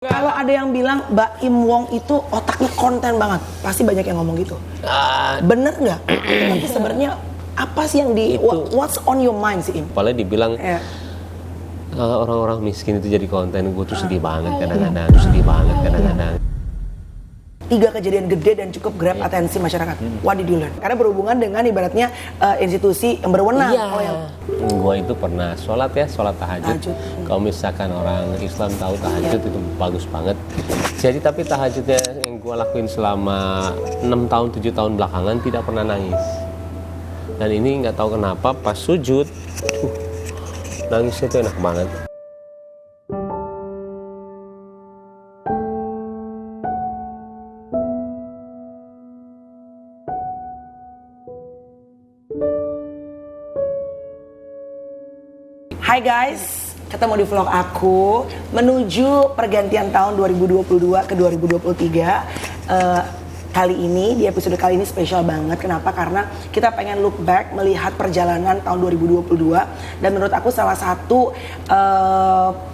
Kalau ada yang bilang Mbak Im Wong itu otaknya konten banget, pasti banyak yang ngomong gitu. Bener nggak? Tapi sebenarnya apa sih yang what's on your mind sih Im? Paling dibilang orang-orang miskin itu jadi konten, gue tuh sedih banget kadang-kadang, kadang-kadang. 3 kejadian gede dan cukup grab atensi masyarakat. What did you learn? Karena berhubungan dengan ibaratnya institusi yang berwenang. Gue itu pernah sholat tahajud. Kalau misalkan orang Islam tahu tahajud itu bagus banget. Jadi tapi tahajudnya yang gue lakuin selama 6 tahun 7 tahun belakangan tidak pernah nangis. Dan ini nggak tahu kenapa pas sujud, nangisnya itu enak banget. Hai guys, ketemu di vlog aku menuju pergantian tahun 2022 ke 2023. Kali ini, di episode kali ini spesial banget. Kenapa? Karena kita pengen look back, melihat perjalanan tahun 2022. Dan menurut aku salah satu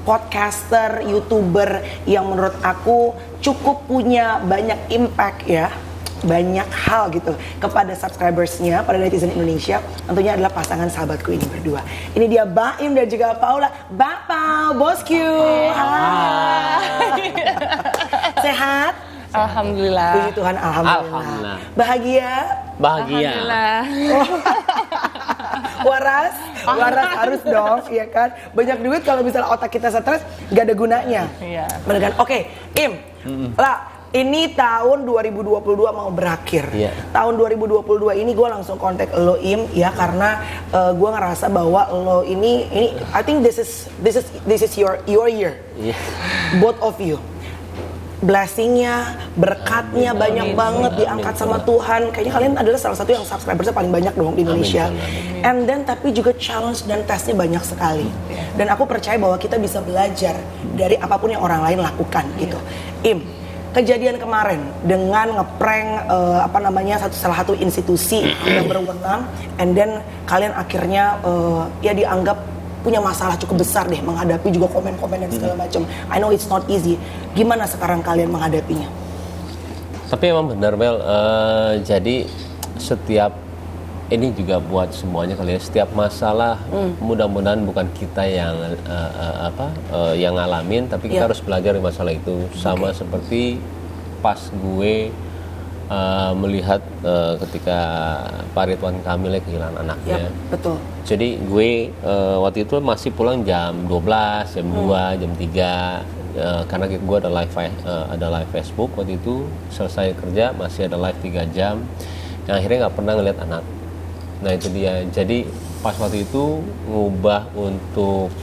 podcaster, YouTuber yang menurut aku cukup punya banyak impact ya, banyak hal gitu kepada subscribersnya, pada netizen Indonesia, tentunya adalah pasangan sahabatku ini berdua. Ini dia Baim dan juga Paula. Bapak, bosku. Hai. Sehat? Alhamdulillah. Puji Tuhan, alhamdulillah. Bahagia? Bahagia. Alhamdulillah. Waras harus dong, ya kan? Banyak duit kalau misalnya otak kita stres, gak ada gunanya. Iya. Bener kan? Oke, Im. Lah, ini tahun 2022 mau berakhir. Tahun 2022 ini gue langsung kontak lo Im ya, karena gue ngerasa bahwa lo ini I think this is your year. Both of you. Blessingnya, berkatnya banyak banget diangkat sama Tuhan. Kayaknya kalian adalah salah satu yang subscribersnya paling banyak dong di Indonesia. And then tapi juga challenge dan tesnya banyak sekali. Dan aku percaya bahwa kita bisa belajar dari apapun yang orang lain lakukan gitu. Im, kejadian kemarin dengan ngeprank salah satu institusi yang berwenang, and then kalian akhirnya ya dianggap punya masalah cukup besar deh, menghadapi juga komen-komen dan segala macam. I know it's not easy. Gimana sekarang kalian menghadapinya? Tapi emang benar Mel, jadi setiap ini juga buat semuanya kali ya, setiap masalah mudah-mudahan bukan kita yang yang ngalamin, tapi kita harus belajar dari masalah itu. Sama seperti pas gue melihat ketika Pak Ridwan Kamil kehilangan anaknya. Betul. Jadi gue waktu itu masih pulang jam 12, jam 2, jam 3, karena gue ada live Facebook waktu itu. Selesai kerja masih ada live 3 jam, yang akhirnya nggak pernah ngeliat anak. Nah itu dia, jadi pas waktu itu ngubah untuk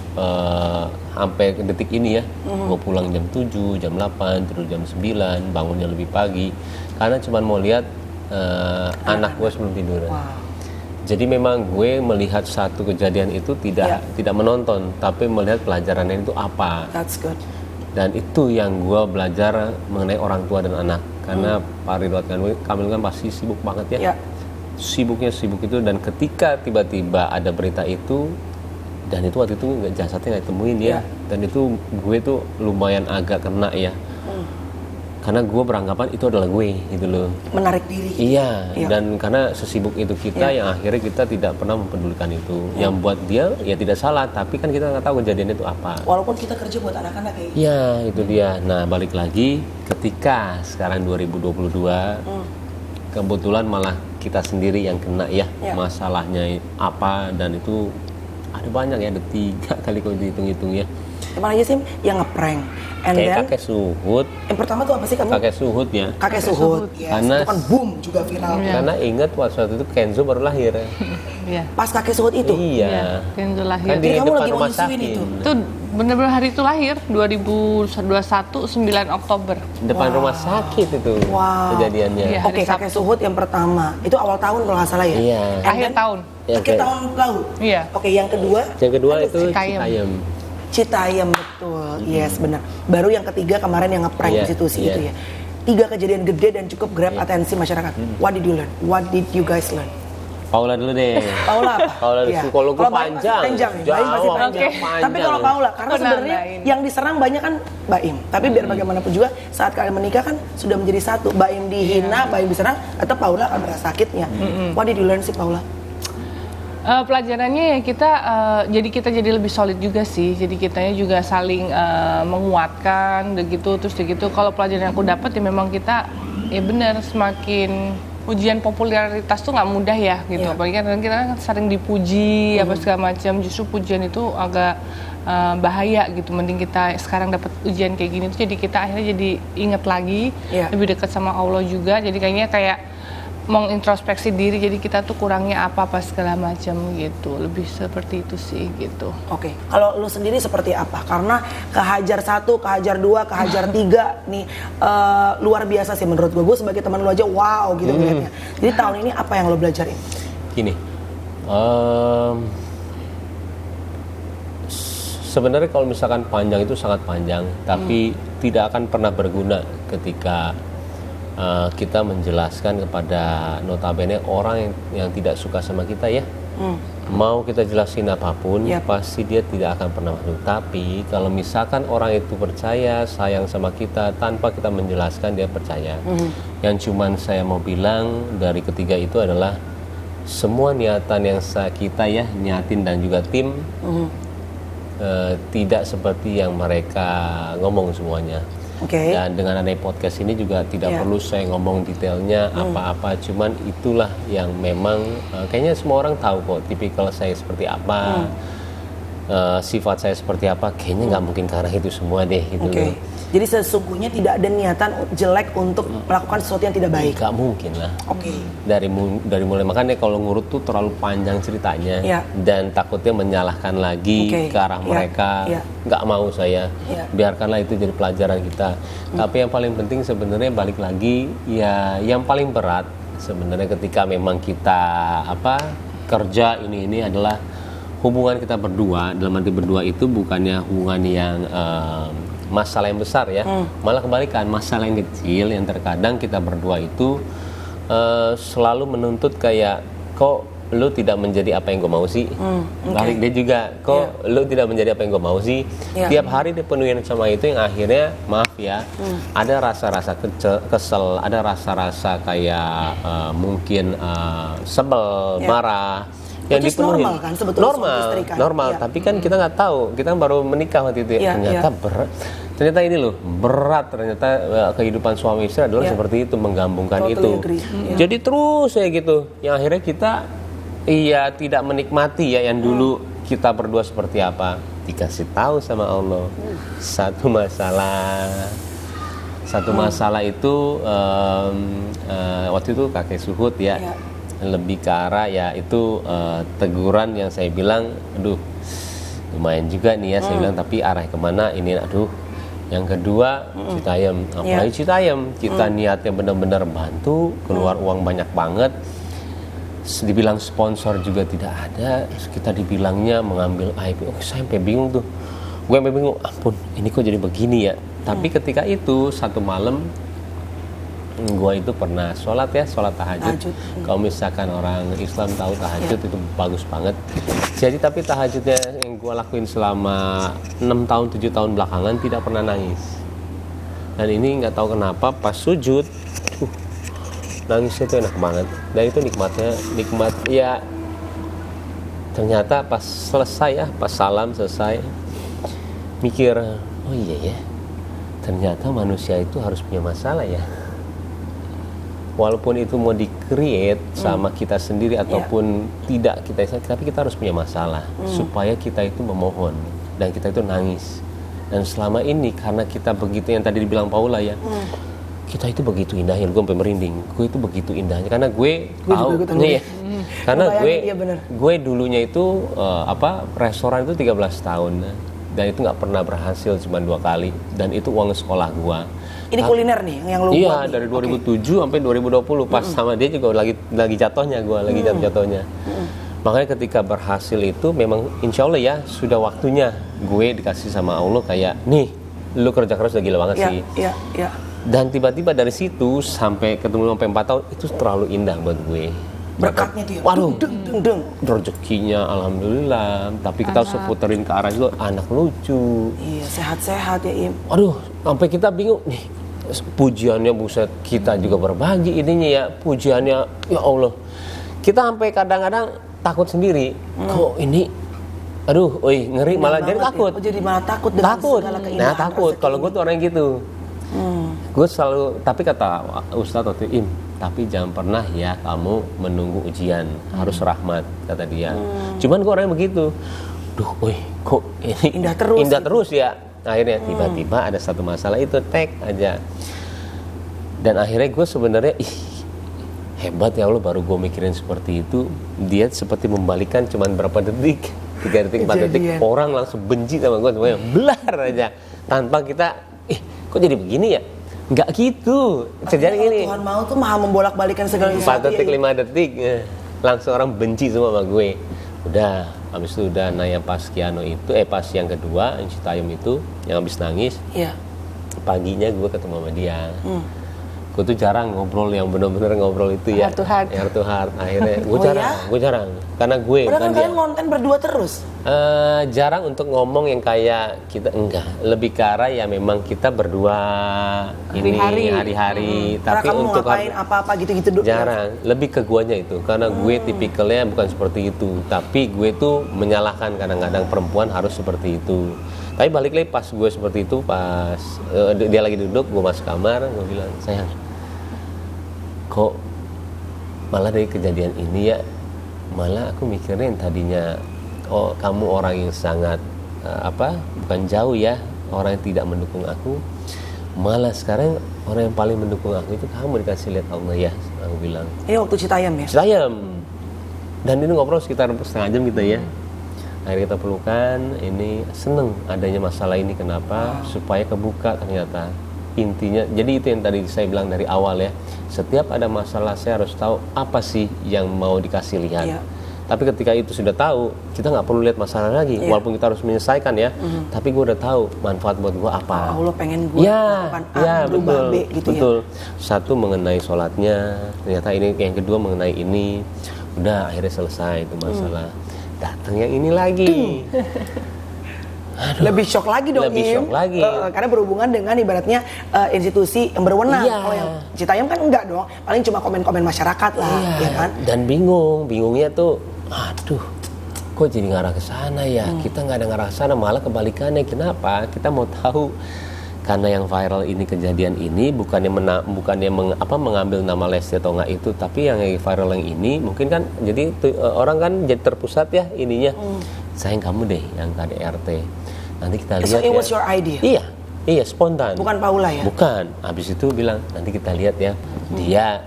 sampai detik ini ya, gue pulang jam 7, jam 8, tidur jam 9, bangunnya lebih pagi karena cuma mau lihat anak gue sebelum tidur. Jadi memang gue melihat satu kejadian itu tidak menonton, tapi melihat pelajarannya itu apa. That's good. Dan itu yang gue belajar mengenai orang tua dan anak, karena Pak Ridwan Kamil kan pasti sibuk banget ya. Sibuk itu, dan ketika tiba-tiba ada berita itu, dan itu waktu itu jasadnya nggak ditemuin ya, dan itu gue tuh lumayan agak kena ya, karena gue beranggapan itu adalah gue gitu loh. Menarik diri. Iya. Dan karena sesibuk itu kita yang akhirnya kita tidak pernah mempedulikan itu. Yang buat dia ya tidak salah, tapi kan kita nggak tahu kejadian itu apa. Walaupun kita kerja buat anak-anak kayak gitu. Iya, itu dia. Nah balik lagi ketika sekarang 2022, kebetulan malah kita sendiri yang kena ya, masalahnya apa, dan itu ada banyak ya, ada 3 kali kalau dihitung-hitung ya. Mana aja sih yang ngeprank? And kayak kakek Suhut. Yang pertama tuh apa sih kamu? Kakek Suhut ya. Kakek Suhut. Yes. Karena itu kan boom juga viral. Karena ingat waktu itu Kenzo baru lahir. Pas kakek Suhut itu? Iya. Kenzo lahir. Kan di kamu depan lagi rumah mau sakit. Itu bener-bener hari itu lahir 2021 9 Oktober. Depan rumah sakit itu kejadiannya. Iya. Oke, kakek Suhut yang pertama. Itu awal tahun kalau nggak salah ya? Iya. Akhir tahun. Akhir tahun lalu? Iya. Oke, yang kedua? Yang kedua itu Citayam, betul. Yes, benar. Baru yang ketiga kemarin yang ngeprank institusi itu ya. 3 kejadian gede dan cukup grab atensi masyarakat. What did you learn? What did you guys learn? Paula dulu deh. Paula apa? Paula Iya. kalau gue Baim panjang. masih panjang. Jauh, Baim masih panjang. Oke. Tapi kalau Paula, karena Oh, sebenarnya nambahin. yang diserang banyak kan Baim. Tapi biar bagaimanapun juga saat kalian menikah kan sudah menjadi satu. Baim dihina, Baim diserang, atau Paula akan merasa sakitnya. What did you learn sih Paula? Pelajarannya ya kita jadi lebih solid juga sih. Jadi kitanya juga saling menguatkan, begitu terus begitu. Kalau pelajaran yang aku dapat ya memang kita ya benar semakin ujian popularitas tuh nggak mudah ya gitu. Iya. Apalagi kan kita kan sering dipuji apa segala macam. Justru pujian itu agak bahaya gitu. Mending kita sekarang dapat ujian kayak gini tuh jadi kita akhirnya jadi inget lagi, Iya. lebih dekat sama Allah juga. Jadi kayaknya kayak mengintrospeksi diri, jadi kita tuh kurangnya apa segala macam gitu, lebih seperti itu sih gitu. Oke, kalau lu sendiri seperti apa? Karena kehajar 1, kehajar 2, kehajar 3 nih luar biasa sih menurut gue. Gue sebagai teman lu aja wow gitu ngeliatnya. Jadi tahun ini apa yang lo belajarin? Gini, sebenarnya kalau misalkan panjang itu sangat panjang, tapi tidak akan pernah berguna ketika kita menjelaskan kepada notabene orang yang tidak suka sama kita ya. Mau kita jelasin apapun, Yap. pasti dia tidak akan pernah masuk. Tapi kalau misalkan orang itu percaya, sayang sama kita, tanpa kita menjelaskan dia percaya. Yang cuman saya mau bilang dari ketiga itu adalah semua niatan yang kita ya niatin dan juga tim tidak seperti yang mereka ngomong semuanya. Oke. Dan dengan adanya podcast ini juga tidak Iya. perlu saya ngomong detailnya apa-apa, cuman itulah yang memang kayaknya semua orang tahu kok tipikal saya seperti apa, sifat saya seperti apa, kayaknya nggak mungkin karena itu semua deh gitu. Oke. Jadi sesungguhnya tidak ada niatan jelek untuk melakukan sesuatu yang tidak baik. Nggak mungkin lah. Oke. Dari mulai makanya kalau ngurut tuh terlalu panjang ceritanya Iya. dan takutnya menyalahkan lagi Oke. ke arah Iya. mereka. Iya. Nggak mau saya. Iya. Biarkanlah itu jadi pelajaran kita. Tapi yang paling penting sebenarnya balik lagi ya yang paling berat sebenarnya ketika memang kita kerja ini adalah hubungan kita berdua. Dalam arti berdua itu bukannya hubungan yang masalah yang besar ya, malah kebalikan, masalah yang kecil yang terkadang kita berdua itu selalu menuntut kayak kok lu tidak menjadi apa yang gue mau sih. Balik dia juga kok lu tidak menjadi apa yang gue mau sih. Tiap hari dipenuhin sama itu yang akhirnya maaf ya ada rasa-rasa kesel, ada rasa-rasa kayak mungkin sebel, marah yang Which is dipenuhin. normal kan sebetulnya suami istri kan? Normal, Iya. tapi kan kita nggak tahu, kita baru menikah waktu itu Iya, ternyata iya. berat, ternyata ini loh berat, ternyata kehidupan suami istri adalah Iya. seperti itu, menggabungkan Totally itu. agree. Iya. Jadi terus ya gitu, yang akhirnya kita tidak menikmati ya yang dulu kita berdua seperti apa, dikasih tahu sama Allah satu masalah itu waktu itu kakek Suhud ya. Iya. Lebih ke arah ya itu teguran yang saya bilang aduh lumayan juga nih ya saya bilang, tapi arah kemana ini aduh. Yang kedua Citayam, apalagi Citayam kita niatnya benar-benar bantu, keluar uang banyak banget, dibilang sponsor juga tidak ada, kita dibilangnya mengambil IP. Saya sampai bingung tuh, gue sampai bingung, ampun ini kok jadi begini ya. Tapi ketika itu satu malam gue itu pernah sholat tahajud. Kalau misalkan orang Islam tahu tahajud itu bagus banget. Jadi tapi tahajudnya yang gue lakuin selama 6 tahun 7 tahun belakangan tidak pernah nangis. Dan ini nggak tahu kenapa pas sujud nangisnya itu enak banget. Dan itu nikmat ya. Ternyata pas selesai pas salam selesai mikir, oh iya ya, ternyata manusia itu harus punya masalah ya. Walaupun itu mau di-create sama kita sendiri ataupun tidak kita, tapi kita harus punya masalah supaya kita itu memohon dan kita itu nangis. Dan selama ini karena kita begitu yang tadi dibilang Paula ya, kita itu begitu indahnya, gue sampai merinding. Gue itu begitu indahnya karena gue tahu nih ya. Karena gue dulunya itu restoran itu 13 tahun dan itu nggak pernah berhasil cuma 2 kali dan itu uang sekolah gue. Ini kuliner nih yang lu buat. Iya, dari 2007 sampai 2020 pas sama dia juga lagi jatuhnya, gue lagi jatuhnya. Makanya ketika berhasil itu memang insya Allah ya sudah waktunya gue dikasih sama Allah kayak nih lu kerja keras udah gila banget sih. Iya. Dan tiba-tiba dari situ sampai ketemu sampai 4 tahun itu terlalu indah buat gue. Berkatnya tuh ya. Waduh, deng. rezekinya alhamdulillah. Tapi kita harus puterin ke arah itu anak lucu. Iya, sehat-sehat ya Im. Waduh, sampai kita bingung nih. Pujiannya buset, kita juga berbagi ininya ya. Pujiannya ya Allah. Kita sampai kadang-kadang takut sendiri. Kok ini aduh, ngeri malah jadi takut. Jadi malah takut dengan segala keindahan. Nah, takut. Kalau gue tuh orang yang gitu. Gue selalu, tapi kata Ustadz waktu Im, tapi jangan pernah ya kamu menunggu ujian, harus rahmat, kata dia. Cuman gue orangnya begitu. Duh, kok ini indah terus ya. Akhirnya tiba-tiba ada satu masalah itu tek aja. Dan akhirnya gue sebenarnya hebat ya Allah, baru gue mikirin seperti itu. Dia seperti membalikan cuman berapa detik, 3 detik, 4 detik, orang langsung benci sama gue semuanya, belar aja. Tanpa kita, kok jadi begini ya? Nggak gitu, terjadi gini. Tuhan mau tuh maha membolak-balikan segala sesuatu. 4 detik, 5 detik, langsung orang benci semua sama gue. Udah, habis itu udah yang pas Kiano itu, pas yang kedua, yang Citayam itu, yang habis nangis. Iya. Paginya gue ketemu sama dia. Gue tuh jarang ngobrol yang benar-benar ngobrol itu ya. Heart to heart. Akhirnya gue jarang. Karena gue udah kan kalian konten berdua terus? Jarang untuk ngomong yang kayak kita, enggak. Lebih ke arah ya memang kita berdua hari-hari. Tapi kamu untuk ngapain apa-apa gitu-gitu dulu? Jarang. Lebih ke guanya itu. Karena gue tipikalnya bukan seperti itu. Tapi gue tuh menyalahkan kadang-kadang perempuan harus seperti itu. Tapi balik lagi pas gue seperti itu, pas dia lagi duduk, gue masuk kamar, gue bilang, sayang, kok malah dari kejadian ini ya, malah aku mikirin tadinya, kamu orang yang sangat bukan jauh ya, orang yang tidak mendukung aku, malah sekarang orang yang paling mendukung aku itu kamu, dikasih lihat Allah ya, aku bilang. Waktu Citayam ya? Citayam. Dan ini ngobrol sekitar setengah jam kita ya. Akhirnya kita pelukan, ini seneng adanya masalah ini, kenapa? Supaya kebuka ternyata intinya. Jadi itu yang tadi saya bilang dari awal ya, setiap ada masalah saya harus tahu apa sih yang mau dikasih lihat. Tapi ketika itu sudah tahu, kita nggak perlu lihat masalah lagi, walaupun kita harus menyelesaikan ya. Tapi gue udah tahu manfaat buat gue apa. Allah pengen gue melakukan A, berubah B gitu betul. Ya. Satu mengenai sholatnya, ternyata ini, yang kedua mengenai ini, udah akhirnya selesai itu masalah. Datang yang ini lagi. Aduh, lebih shock lagi dong, lebih shock lagi. Karena berhubungan dengan ibaratnya institusi yang berwenang. Kalau yang Citayam kan enggak dong, paling cuma komen-komen masyarakat lah, ya kan? Dan bingungnya tuh, aduh, kok jadi ngarah ke sana ya? Kita nggak ada ngarah ke sana, malah kebalikannya. Kenapa? Kita mau tahu. Karena yang viral ini, kejadian ini bukannya mengambil nama Lesti atau enggak itu, tapi yang viral yang ini mungkin kan jadi orang kan jadi terpusat ya ininya. Sayang kamu deh yang KDRT. Nanti kita lihat. So it was your idea? Iya, spontan. Bukan Paula ya? Bukan. Habis itu bilang nanti kita lihat ya. Dia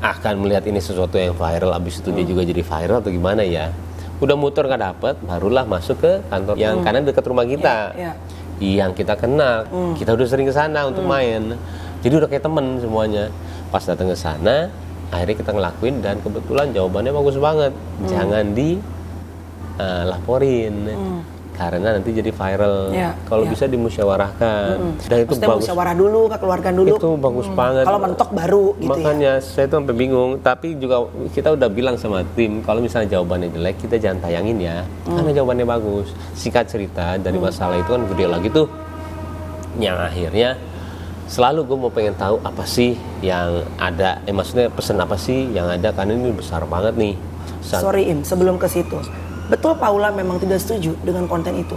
akan melihat ini sesuatu yang viral, habis itu dia juga jadi viral atau gimana ya. Udah muter nggak dapet, barulah masuk ke kantor yang kanan dekat rumah kita. Yang kita kenal, kita udah sering ke sana untuk main, jadi udah kayak temen semuanya. Pas datang ke sana, akhirnya kita ngelakuin dan kebetulan jawabannya bagus banget. Jangan dilaporin, karena nanti jadi viral. Kalau bisa dimusyawarahkan. Dan itu maksudnya bagus. Musyawarah dulu, kekeluargaan dulu. Itu bagus banget. Kalau mentok baru gitu. Makanya saya tuh sampai bingung. Tapi juga kita udah bilang sama tim, kalau misalnya jawabannya jelek, kita jangan tayangin ya. Karena jawabannya bagus. Singkat cerita, dari masalah itu kan gede lagi tuh. Yang akhirnya selalu gue mau pengen tahu apa sih yang ada. Maksudnya pesan apa sih yang ada, karena ini besar banget nih. Sorry Im, sebelum ke situ. Betul Paula memang tidak setuju dengan konten itu?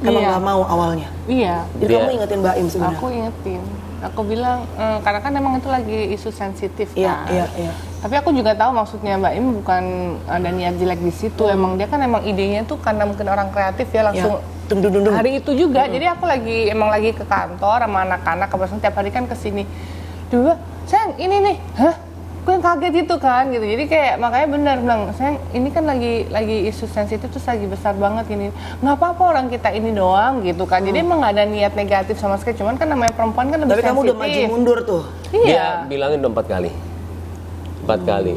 Emang gak mau awalnya? Iya. Jadi kamu ingetin Mbak Im sebenarnya? Aku ingetin. Aku bilang, karena kan emang itu lagi isu sensitif kan. Iya. Tapi aku juga tahu maksudnya Mbak Im bukan ada niat jelek di situ. Emang dia kan idenya tuh karena mungkin orang kreatif ya langsung. Hari itu juga, jadi aku lagi ke kantor sama anak-anak, kebetulan tiap hari kan kesini. Dua, sayang ini nih, hah? Gue yang kaget itu kan gitu, jadi kayak makanya benar bilang, sayang ini kan lagi isu sensitif terus lagi besar banget ini, nggak apa-apa orang kita ini doang gitu kan. Jadi emang nggak ada niat negatif sama sekali, cuman kan namanya perempuan kan lebih sensitif. Tapi kamu udah maju mundur tuh? Dia bilangin udah 4 kali.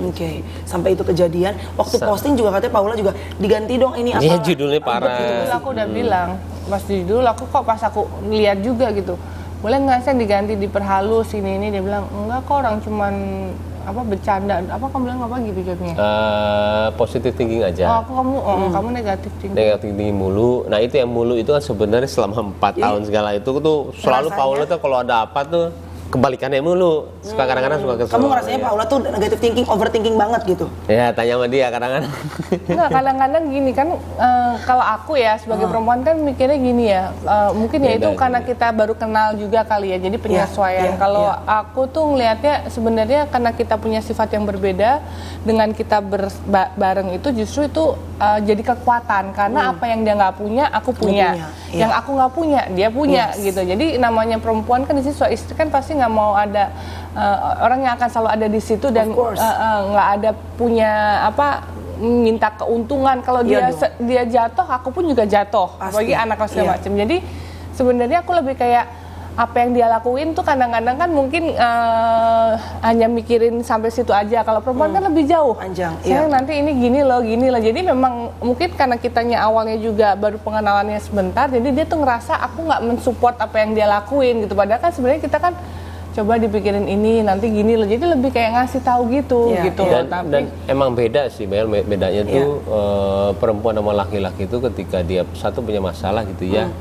Oke. Sampai itu kejadian, waktu posting juga katanya Paula juga diganti dong ini apa? Iya, judulnya parah. Aku udah bilang, pas judul aku pas aku lihat juga gitu, boleh nggak saya diganti diperhalus ini, dia bilang enggak kok, orang cuman apa bercanda, apa kamu bilang apa gitu jawabnya? Positive thinking aja. Kamu negatif thinking. Negatif thinking mulu. Nah itu yang mulu itu kan sebenarnya selama 4 tahun segala itu tuh selalu Paula tuh kalau ada apa tuh kebalikannya mulu. Suka kadang-kadang suka kesel. Kamu ngerasanya Paula tuh negative thinking, overthinking banget gitu? Ya tanya sama dia kadang-kadang. Nggak, kadang-kadang gini kan, kalau aku ya sebagai perempuan kan mikirnya gini ya, mungkin ya itu karena kita baru kenal juga kali ya, jadi penyesuaian. Kalau aku tuh ngelihatnya sebenarnya karena kita punya sifat yang berbeda, dengan kita bareng itu justru itu jadi kekuatan, karena apa yang dia nggak punya, aku punya. Yang aku nggak punya, dia punya gitu. Jadi namanya perempuan kan di situ, istri kan pasti nggak mau ada orang yang akan selalu ada di situ dan nggak ada punya apa minta keuntungan. Kalau dia jatuh, aku pun juga jatuh. Apalagi anak segala macam. Jadi sebenarnya aku lebih kayak apa yang dia lakuin tuh kadang-kadang kan mungkin hanya mikirin sampai situ aja. Kalau perempuan kan lebih jauh. Panjang. Saya nanti ini gini loh. Jadi memang mungkin karena kitanya awalnya juga baru pengenalannya sebentar, jadi dia tuh ngerasa aku nggak mensupport apa yang dia lakuin gitu. Padahal kan sebenarnya kita kan coba dipikirin ini nanti gini loh, jadi lebih kayak ngasih tahu gitu gitu. Dan emang beda sih Mel, bedanya tuh perempuan sama laki-laki itu ketika dia satu punya masalah gitu ya,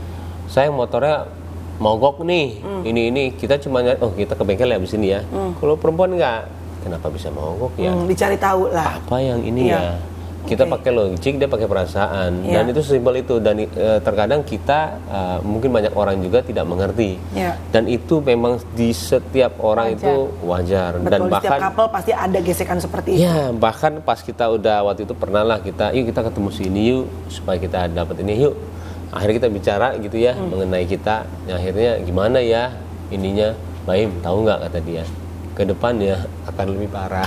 saya motornya mogok nih, ini kita cuma kita ke bengkel ya abis ini ya. Kalau perempuan enggak, kenapa bisa mogok ya? Dicari tahu lah. Apa yang ini ya? Kita pakai logik, dia pakai perasaan, dan itu sesimpel itu. Dan terkadang kita mungkin banyak orang juga tidak mengerti, dan itu memang di setiap orang itu wajar. Betul, dan bahkan di setiap couple pasti ada gesekan seperti itu. Ya, bahkan pas kita udah waktu itu pernah lah yuk kita ketemu sini yuk supaya kita dapat ini yuk. Akhirnya kita bicara gitu ya mengenai kita. Akhirnya gimana ya ininya, Baim tahu nggak kata dia, ke depan ya akan lebih parah.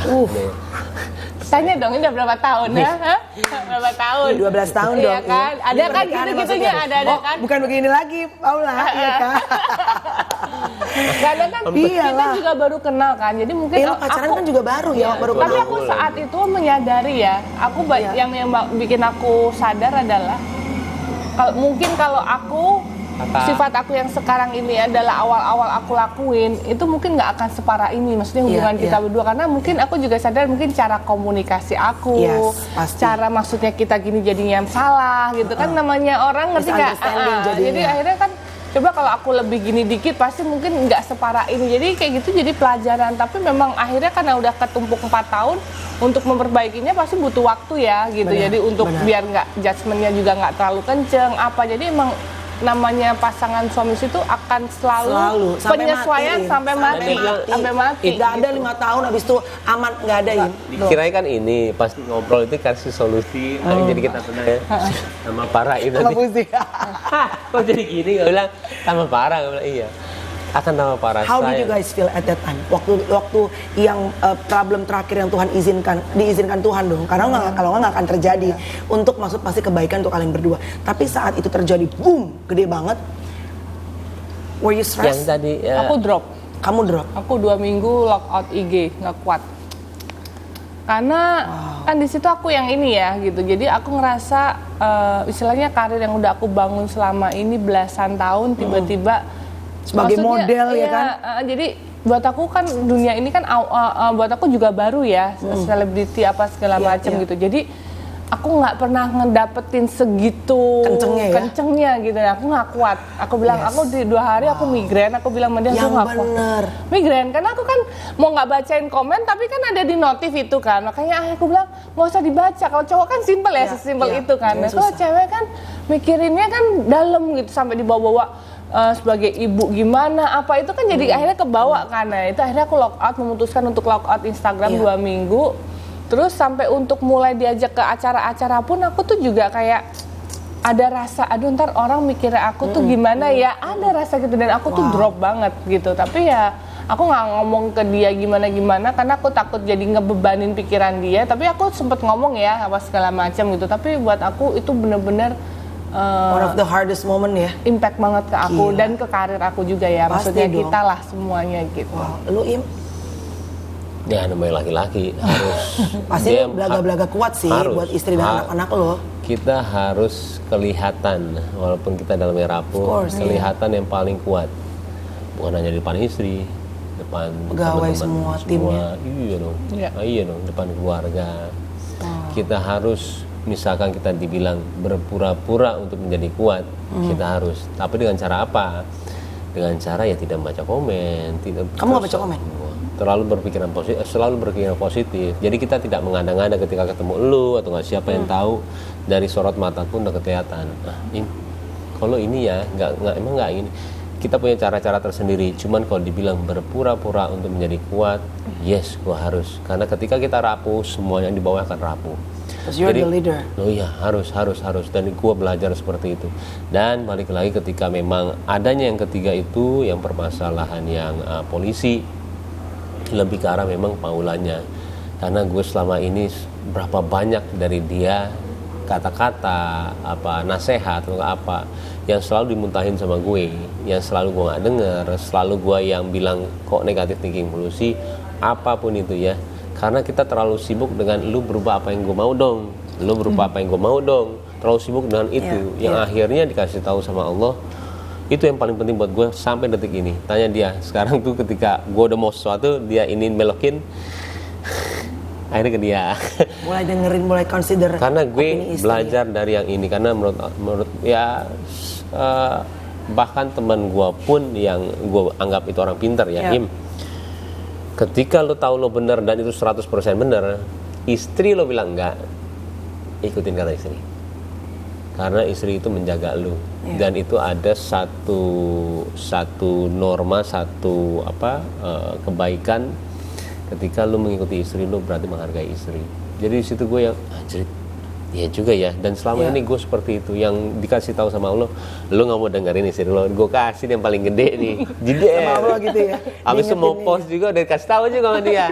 Tanya dong, ini udah berapa tahun ya? Berapa tahun? 12 tahun dong. Iya kan? Ada kan gitu-gitunya, ada kan? Bukan begini lagi, Paula. Iya kan? Karena kan kita juga baru kenal kan, jadi mungkin pacaran kan juga baru ya, baru kenal. Tapi aku saat itu menyadari ya, aku yang bikin aku sadar adalah mungkin kalau aku sifat aku yang sekarang ini adalah awal-awal aku lakuin itu mungkin nggak akan separah ini, maksudnya hubungan kita berdua, karena mungkin aku juga sadar mungkin cara komunikasi aku, cara maksudnya kita gini jadinya salah gitu kan, namanya orang ngerti nggak? Jadi akhirnya kan coba kalau aku lebih gini dikit pasti mungkin nggak separah ini, jadi kayak gitu jadi pelajaran. Tapi memang akhirnya karena udah ketumpuk 4 tahun untuk memperbaikinya pasti butuh waktu ya gitu. Jadi untuk biar nggak judgementnya juga nggak terlalu kenceng apa, jadi emang namanya pasangan suami itu akan selalu penyesuaian sampai mati. Nggak ada 5 tahun habis itu aman, nggak ada ya. Dikirain kan ini pas ngobrol itu kasih solusi, jadi kita tenang ya. Sama parah itu. Kok jadi gini? Gak bilang sama parah, gak bilang iya. Akan tambah parah. How did you guys feel at that time? Waktu yang problem terakhir yang Tuhan diizinkan Tuhan dong. Karena kalau nggak akan terjadi. Untuk maksud pasti kebaikan untuk kalian berdua. Tapi saat itu terjadi, boom, gede banget. Were you stressed? Yang tadi aku drop. Kamu drop? Aku 2 minggu lock out IG, nggak kuat. Karena kan di situ aku yang ini ya gitu. Jadi aku ngerasa istilahnya karir yang udah aku bangun selama ini belasan tahun tiba-tiba sebagai model ya kan. Jadi buat aku kan dunia ini kan buat aku juga baru ya, selebriti apa segala macam gitu. Jadi aku nggak pernah ngedapetin segitu kencengnya gitu. Aku nggak kuat. Aku bilang aku di 2 hari aku migrain. Aku bilang sama dia aku nggak kuat. Migrain karena aku kan mau nggak bacain komen tapi kan ada di notif itu kan. Makanya aku bilang nggak usah dibaca. Kalau cowok kan simpel ya, sesimpel itu kan. Nah, kalau cewek kan mikirinnya kan dalam gitu sampai dibawa-bawa. Sebagai ibu gimana apa itu kan jadi akhirnya kebawa kan. Nah, itu akhirnya aku memutuskan untuk lock out Instagram 2 minggu. Terus sampai untuk mulai diajak ke acara-acara pun aku tuh juga kayak ada rasa aduh ntar orang mikirnya aku tuh gimana ya, ada rasa gitu, dan aku tuh drop banget gitu. Tapi ya aku nggak ngomong ke dia gimana-gimana karena aku takut jadi ngebebanin pikiran dia. Tapi aku sempet ngomong ya apa segala macam gitu. Tapi buat aku itu bener-bener one of the hardest moment ya. Impact banget ke aku dan ke karir aku juga ya. Pasti maksudnya dong. kita lah semuanya gitu. Lu Im? Ya namanya laki-laki harus pasti belaga-belaga kuat sih buat istri dan anak-anak lo. Kita harus kelihatan walaupun kita dalamnya rapuh, kelihatan yang paling kuat. Bukan hanya di depan istri, depan pegawai, teman-teman semua timnya. Iya dong. Iya. Iya dong, depan keluarga. Kita harus, misalkan kita dibilang berpura-pura untuk menjadi kuat, kita harus. Tapi dengan cara apa? Dengan cara ya tidak baca komen, tidak. Kamu nggak baca komen? Terlalu berpikiran positif, selalu berpikiran positif. Jadi kita tidak mengada-ngada ketika ketemu lu atau nggak siapa yang tahu, dari sorot mata pun udah kelihatan. Kalau ini ya emang nggak ini. Kita punya cara-cara tersendiri. Cuman kalau dibilang berpura-pura untuk menjadi kuat, yes, gua harus. Karena ketika kita rapuh, semuanya di bawah akan rapuh. Because you're the leader. Oh iya, harus. Dan gua belajar seperti itu. Dan balik lagi ketika memang adanya yang ketiga itu, yang permasalahan yang polisi, lebih ke arah memang Paulanya. Karena gue selama ini berapa banyak dari dia kata-kata, nasihat atau apa yang selalu dimuntahin sama gue, yang selalu gue nggak denger, selalu gue yang bilang kok negatif thinking mulu sih, apapun itu ya. Karena kita terlalu sibuk dengan lu berubah apa yang gue mau dong, lu berubah apa yang gue mau dong, terlalu sibuk dengan itu, yang akhirnya dikasih tahu sama Allah. Itu yang paling penting buat gue sampai detik ini. Tanya dia, sekarang tuh ketika gue udah mau sesuatu, dia ingin melokin, akhirnya ke dia. Mulai dengerin, mulai consider. Karena gue belajar dari yang ini, karena menurut ya bahkan teman gue pun yang gue anggap itu orang pintar ya, Im. Ketika lo tahu lo benar dan itu 100% benar, istri lo bilang enggak, ikutin kata istri. Karena istri itu menjaga lu, dan itu ada satu norma, kebaikan. Ketika lu mengikuti istri lu berarti menghargai istri. Jadi di situ gue yang anjir, iya juga ya. Dan selama ini gue seperti itu, yang dikasih tahu sama Allah, lu nggak mau dengerin istri lu, gue kasih yang paling gede nih, jadi sama Allah gitu ya. Abis itu mau post juga udah dikasih tahu juga sama dia.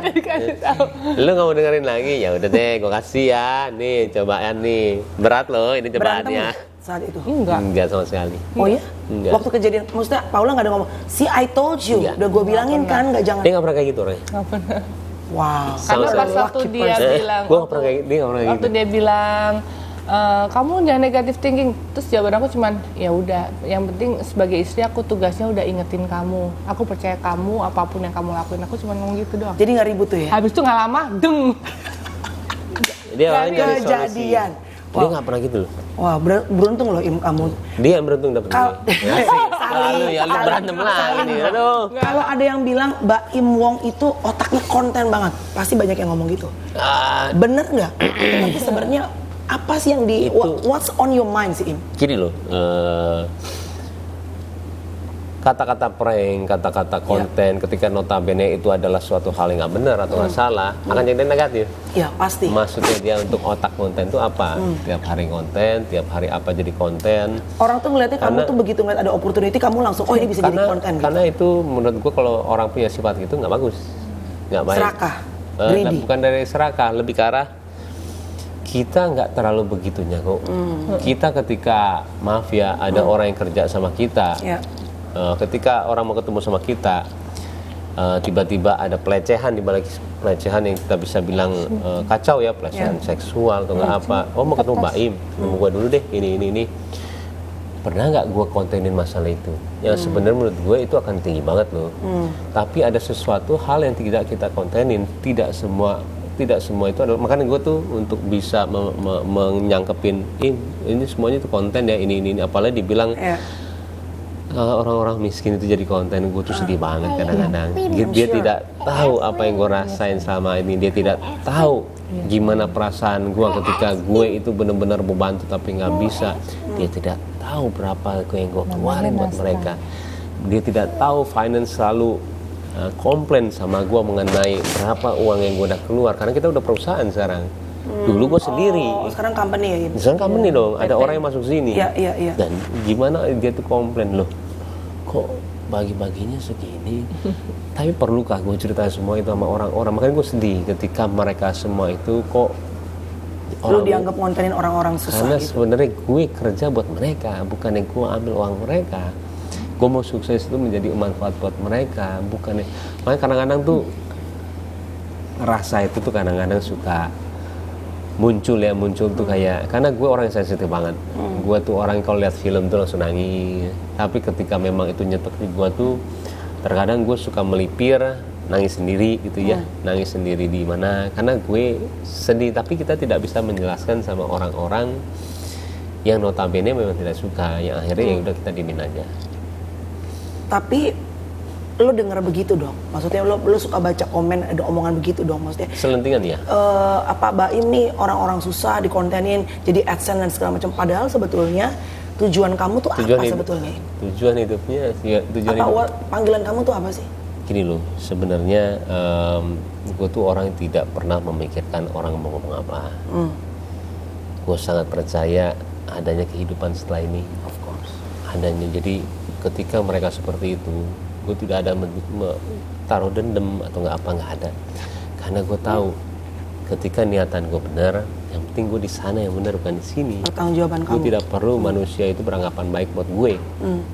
Lu nggak mau dengerin lagi, ya udah deh, gue kasih ya, nih cobaan nih, berat loh ini cobaannya. Saat itu? Enggak sama sekali. Oh ya? Enggak. Waktu kejadian, maksudnya Paula nggak ada ngomong, see I told you, udah gue bilangin kan, nggak jangan. Dia nggak pernah kayak gitu orangnya. Nggak pernah. Wow. Karena pas waktu dia bilang, gue nggak pernah kayak dia nggak pernah kayak waktu gitu. dia bilang, kamu jangan negatif thinking, terus jawaban aku cuman ya udah, yang penting sebagai istri aku tugasnya udah ingetin kamu, aku percaya kamu, apapun yang kamu lakuin, aku cuman ngomong gitu doang. Jadi nggak ribut tuh ya? Habis itu nggak lama, deng. Dia orangnya nyari solusi. Kejadian. Dia nggak pernah gitu loh. Wah, beruntung loh Im kamu. Dia yang beruntung dapet dia. Lalu ya lu berantem lagi nih, aduh. Kalau ada yang bilang Mbak Im Wong itu otaknya konten banget, pasti banyak yang ngomong gitu. Bener nggak? Tapi sebenarnya apa sih yang what's on your mind sih Im? Gini loh, kata-kata prank, kata-kata konten, ketika notabene itu adalah suatu hal yang nggak benar atau nggak salah, akan jadi negatif. Iya pasti. Maksudnya dia untuk otak konten itu apa? Tiap hari konten, tiap hari apa jadi konten. Orang tuh ngeliatnya kamu tuh begitu ngeliat ada opportunity, kamu langsung oh ini bisa jadi konten. Karena itu menurut gua kalau orang punya sifat gitu nggak bagus, nggak baik. Serakah, greedy. Bukan dari serakah, lebih ke arah kita nggak terlalu begitunya kok. Kita ketika maaf ya ada orang yang kerja sama kita. Ketika orang mau ketemu sama kita, tiba-tiba ada pelecehan di balik pelecehan yang kita bisa bilang kacau ya, pelecehan seksual atau nggak apa. Oh mau ketemu Mbak Im, ketemu gue dulu deh, ini. Pernah nggak gue kontenin masalah itu? Yang sebenarnya menurut gue itu akan tinggi banget loh. Tapi ada sesuatu hal yang tidak kita kontenin, tidak semua itu adalah, makanya gue tuh untuk bisa menyangkepin ini semuanya itu konten ya, ini apalagi dibilang orang-orang miskin itu jadi konten, gue tuh sedih banget kadang-kadang. Dia tidak tahu apa yang gue rasain selama ini, dia tidak tahu gimana perasaan gue ketika gue itu benar-benar membantu tapi nggak bisa. Dia tidak tahu berapa yang gue keluarin buat mereka. Dia tidak tahu finance selalu komplain sama gue mengenai berapa uang yang gue udah keluar, karena kita udah perusahaan sekarang. Dulu gue sendiri. Sekarang company ya? Sekarang company dong, ada orang yang masuk sini. Iya. Dan gimana dia tuh komplain loh, kok bagi-baginya segini? Tapi perlukah gue cerita semua itu sama orang-orang? Makanya gue sedih ketika mereka semua itu kok lu dianggap ngontenin orang-orang susah. Karena gitu. sebenarnya gue kerja buat mereka, bukan yang gue ambil uang mereka. Gue mau sukses itu menjadi manfaat buat mereka, bukannya. Makanya kadang-kadang tuh rasa itu tuh kadang-kadang suka muncul tuh kayak, karena gue orang yang sensitif banget. Gue tuh orang kalau lihat film tuh langsung nangis. Tapi ketika memang itu nyetok di gue tuh Terkadang gue suka melipir, nangis sendiri gitu ya, nangis sendiri di mana, karena gue sedih, tapi kita tidak bisa menjelaskan sama orang-orang yang notabene memang tidak suka, yang akhirnya ya udah kita diemin aja. Tapi lo denger begitu dong, maksudnya lo suka baca komen ada omongan begitu dong, maksudnya Selentingan ya? apa Baim nih orang-orang susah dikontenin jadi AdSense dan segala macam, padahal sebetulnya tujuan kamu tuh apa sebetulnya? Tujuan hidupnya, ya, tujuan hidup. Panggilan kamu tuh apa sih? Gini loh, sebenarnya gue tuh orang yang tidak pernah memikirkan orang mau ngomong apa. Gue sangat percaya adanya kehidupan setelah ini. Of course. Adanya, jadi ketika mereka seperti itu, gue tidak ada taruh dendam atau nggak ada. Karena gue tahu ketika niatan gue benar, yang penting gue di sana yang benar, bukan di sini. Pertanggungjawaban kamu. Gue tidak perlu manusia itu beranggapan baik buat gue,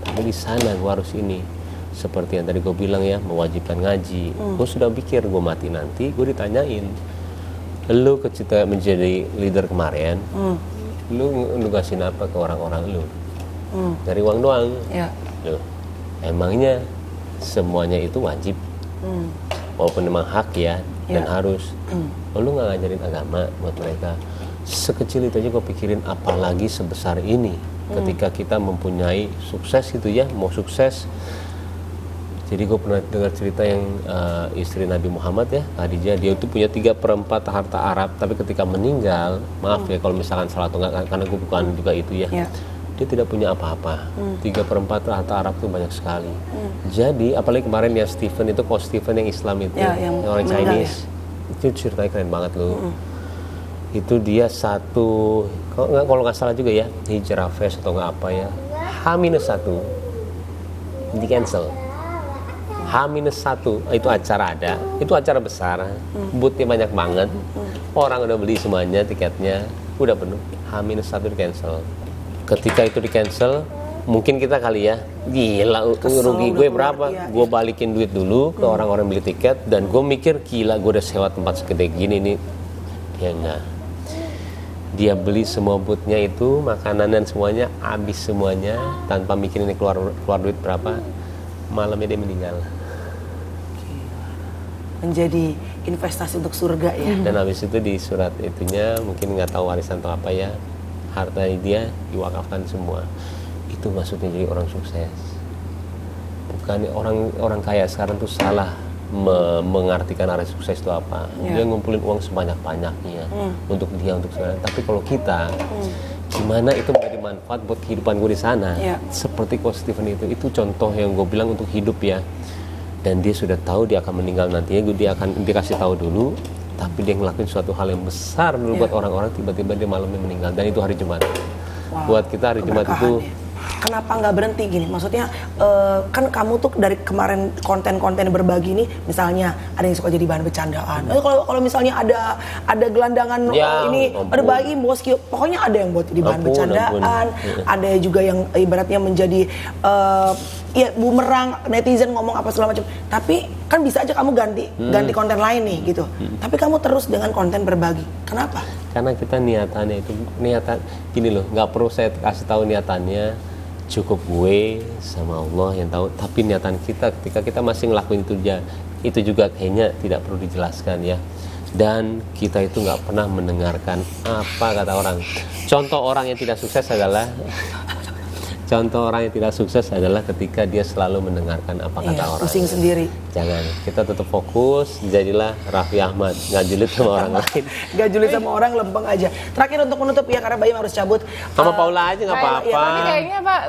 tapi di sana gue harus ini. Seperti yang tadi gue bilang ya, mewajibkan ngaji. Gue sudah pikir gue mati nanti, gue ditanyain, lu ketika menjadi leader kemarin, lu nugasin apa ke orang-orang lu? Dari uang doang. Ya. Loh, emangnya semuanya itu wajib? Walaupun memang hak ya, dan harus. Lu nggak ngajarin agama buat mereka. Sekecil itu aja gue pikirin, apalagi sebesar ini. Ketika kita mempunyai sukses itu ya, mau sukses. Jadi gue pernah dengar cerita yang istri Nabi Muhammad ya, Khadijah, dia itu punya 3/4 harta Arab, tapi ketika meninggal, maaf ya kalau misalkan salah atau enggak, karena gue bukan juga itu ya, dia tidak punya apa-apa. 3/4 harta Arab itu banyak sekali. Jadi apalagi kemarin ya Stephen itu, Coach Stephen yang Islam itu, yang orang Chinese, itu ceritanya keren banget loh. Itu dia kalau nggak salah juga ya, hijrah fest atau nggak apa ya, H-1 di cancel. H-1 itu acara ada, itu acara besar, boothnya banyak banget, orang udah beli semuanya tiketnya, udah penuh, H-1 di cancel. Ketika itu di cancel, mungkin kita kali ya, gila rugi gue berapa, gue balikin duit dulu ke orang-orang beli tiket, dan gue mikir gila gue udah sewa tempat segede gini nih, dia enggak. Dia beli semua boothnya itu, makanan dan semuanya, habis semuanya, tanpa mikir ini keluar duit berapa, malamnya dia meninggal. Menjadi investasi untuk surga ya. Dan habis itu di surat itunya mungkin nggak tahu warisan atau apa ya, harta dia diwakafkan semua. Itu maksudnya jadi orang sukses. Bukan orang kaya sekarang tuh salah mengartikan arti sukses itu apa. Dia ngumpulin uang sebanyak-banyaknya untuk dia, untuk sekarang. Tapi kalau kita gimana itu menjadi manfaat buat kehidupan gue di sana. Seperti Coach Stephen itu contoh yang gue bilang untuk hidup ya. Dan dia sudah tahu dia akan meninggal nantinya, dia akan dikasih tahu dulu, tapi dia ngelakuin suatu hal yang besar dulu buat orang-orang, tiba-tiba dia malamnya meninggal, dan itu hari Jumat. Buat kita hari Jumat itu kenapa nggak berhenti gini? Maksudnya kan kamu tuh dari kemarin konten-konten berbagi ini, misalnya ada yang suka jadi bahan bercandaan. Kalau misalnya ada gelandangan ini, ada Baim, Boski, pokoknya ada yang buat jadi bahan bercandaan. Ada juga yang ibaratnya menjadi ya bumerang, netizen ngomong apa segala macam. Tapi kan bisa aja kamu ganti konten lain nih gitu. Tapi kamu terus dengan konten berbagi. Kenapa? Karena kita niatannya itu gini loh, nggak perlu saya kasih tahu niatannya, cukup gue sama Allah yang tahu. Tapi niatan kita ketika kita masih ngelakuin itu juga kayaknya tidak perlu dijelaskan ya. Dan kita itu nggak pernah mendengarkan apa kata orang. Contoh orang yang tidak sukses adalah ketika dia selalu mendengarkan apa kata orang. Pusing sendiri. Jangan, kita tetap fokus, jadilah Raffi Ahmad, nggak julid sama orang lain. Nggak julid sama orang, lempeng aja. Terakhir untuk menutup ya, karena Baim harus cabut. Sama Paula aja nggak apa-apa. Tapi kayaknya Pak,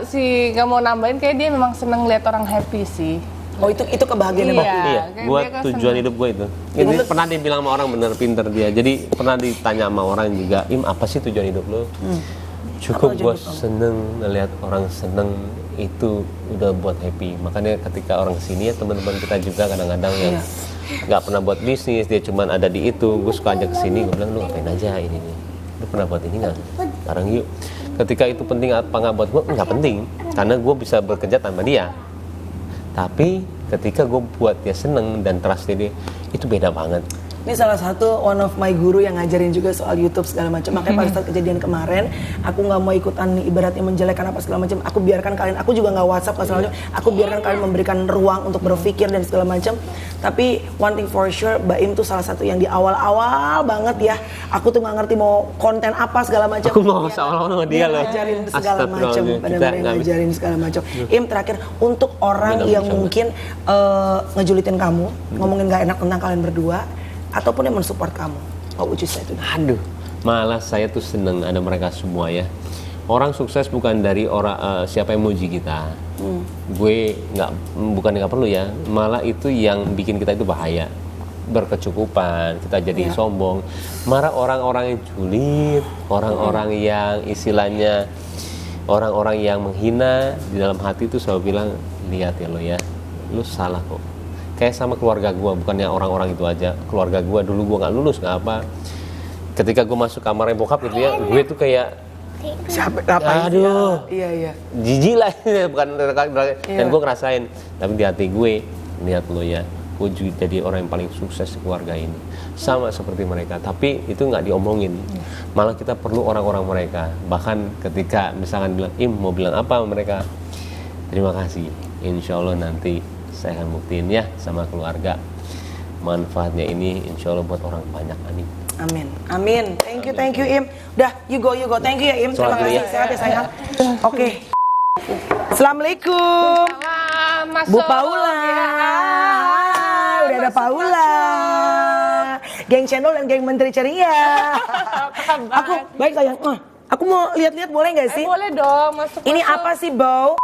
nggak mau nambahin, kayak dia memang seneng lihat orang happy sih. Oh itu kebahagiaan Baim. Iya, buat tujuan hidup gue itu. Ini pernah dibilang sama orang bener pinter dia. Jadi pernah ditanya sama orang juga, apa sih tujuan hidup lo? Cukup gue seneng ngeliat orang seneng, itu udah buat happy. Makanya ketika orang kesini ya, teman-teman kita juga kadang-kadang yang nggak pernah buat bisnis, dia cuman ada di itu, gue suka ajak kesini, gue bilang lu ngapain aja ini nih, lu pernah buat ini nggak? Bareng yuk. Ketika itu penting apa nggak buat gue? Nggak penting, karena gue bisa bekerja tanpa dia. Tapi ketika gue buat dia seneng dan trust dia, itu beda banget. Ini salah satu one of my guru yang ngajarin juga soal YouTube segala macam. Makanya pada saat kejadian kemarin, aku nggak mau ikutan ibaratnya menjelekkan apa segala macam. Aku biarkan kalian, aku juga nggak WhatsApp segala macam. Aku biarkan kalian memberikan ruang untuk berpikir dan segala macam. Tapi one thing for sure, Mbak Im tuh salah satu yang di awal-awal banget ya. Aku tuh nggak ngerti mau konten apa segala macam. Aku mau awal-awal sama dia loh. Ngajarin segala macam, benar-benar ngajarin segala macam. Im, terakhir untuk orang yang mungkin ngejulitin kamu, ngomongin nggak enak tentang kalian berdua, ataupun yang mensupport kamu, what would you say to them? Aduh, malah saya tuh seneng ada mereka semua ya. Orang sukses bukan dari orang siapa yang muji kita. Gue bukan nggak perlu ya. Malah itu yang bikin kita itu bahaya. Berkecukupan, kita jadi sombong. Malah orang-orang yang julid, orang-orang yang istilahnya orang-orang yang menghina di dalam hati itu selalu bilang, lihat ya lo ya, lu salah kok. Kayak sama keluarga gue, bukannya orang-orang itu aja. Keluarga gue dulu gue nggak lulus nggak apa. Ketika gue masuk kamarnya bokap gitu ya, gue tuh kayak siapa? Apa? Aduh, iya. jijik lah, bukan dan gue ngerasain. Tapi di hati gue, lihat lo ya, gue jadi orang yang paling sukses di keluarga ini. Sama seperti mereka, tapi itu nggak diomongin. Malah kita perlu orang-orang mereka. Bahkan ketika misalkan bilang, Im mau bilang apa mereka? Terima kasih. Insya Allah nanti saya akan buktiin ya sama keluarga. Manfaatnya ini insya Allah buat orang banyak. Amin. Amin. Thank you Im. Udah, you go. Thank you ya Im. Terima kasih. Sehat ya sayang. Oke. Assalamualaikum. Bu Paula. Udah ada Paula. Geng Cendol dan geng Menteri Ceria. Aku baik sayang. Aku mau lihat-lihat boleh nggak sih? Boleh dong, masuk. Ini apa sih, Bow?